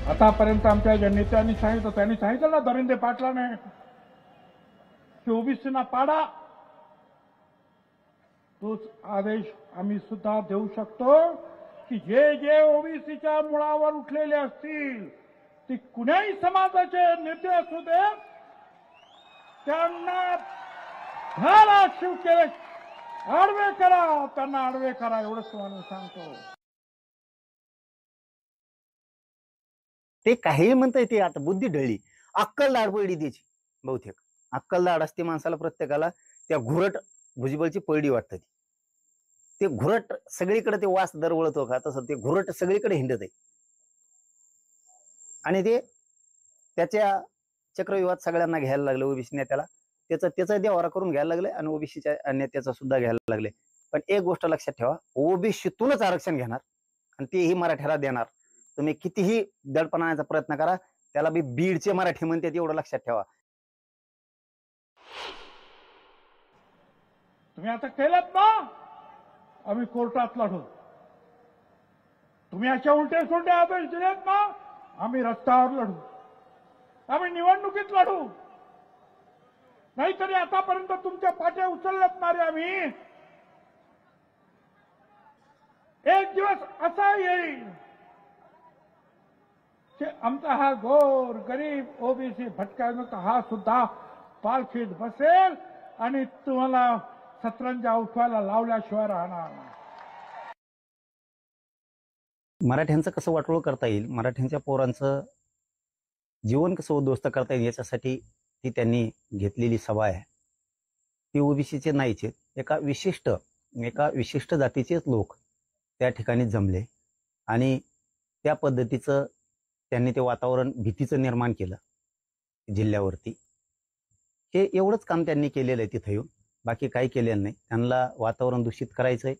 आतापर्यंत आमच्या ज्या नेत्यांनी सांगितलं, त्यांनी सांगितलं ना धरिंदे पाटलाने की ओबीसीना पाडा, तोच आदेश आम्ही सुद्धा देऊ शकतो की जे जे ओबीसीच्या मुळावर उठलेले असतील, ते कुणाही समाजाचे नेते असू दे, त्यांना धाराशिव केले आडवे करा, त्यांना आडवे करा, एवढंच तुम्हाला सांगतो. ते काही म्हणता येते. आता बुद्धी ढळली, अक्कल दाढ पडली त्याची. बहुतेक अक्कल दाढ असते माणसाला, प्रत्येकाला. त्या घुरट भुजबळची पडली वाटतं. ते घुरट सगळीकडे ते वास दरवळतो का, तसं ते घुरट सगळीकडे हिंडत आहे. आणि ते त्याच्या चक्रव्यूहात सगळ्यांना घ्यायला लागले. ओबीसी नेत्याला त्याचा देवारा करून घ्यायला लागले आणि ओबीसीच्या नेत्याचा सुद्धा घ्यायला लागले. पण एक गोष्ट लक्षात ठेवा, ओबीसीतूनच आरक्षण घेणार आणि तेही मराठ्याला देणार. तुम्ही कितीही दडपण आणण्याचा प्रयत्न करा, त्याला बी बीडचे मराठी म्हणतात, एवढं लक्षात ठेवा. तुम्ही आता केलं ना, आम्ही कोर्टात लढू. तुम्ही अशा उलटे सुलटे आदेश दिलेत ना, आम्ही रस्त्यावर लढू, आम्ही निवडणुकीत लढू. नाहीतरी आतापर्यंत तुमच्या पाट्या उचलल्यात ना रे आम्ही. एक दिवस असा येईल की आमचा हा गोर गरीब ओबीसी भटक्यांचा हा सुद्धा पालखीत बसेल आणि तुम्हाला सतरंजा उठवायला लावल्याशिवाय राहणार नाही. मराठ्यांचं कसं वाटोळ करता येईल, मराठ्यांच्या पोरांचं जीवन कसं उद्ध्वस्त करता येईल, याच्यासाठी ती त्यांनी घेतलेली सभा आहे. ती ओबीसीचे नाहीच आहेत. एका विशिष्ट जातीचेच लोक त्या ठिकाणी जमले आणि त्या पद्धतीचं त्यांनी ते वातावरण भीतीचं निर्माण केलं जिल्ह्यावरती. हे एवढंच काम त्यांनी केलेलं आहे तिथं येऊन, बाकी काही केलेलं नाही. त्यांना वातावरण दूषित करायचंय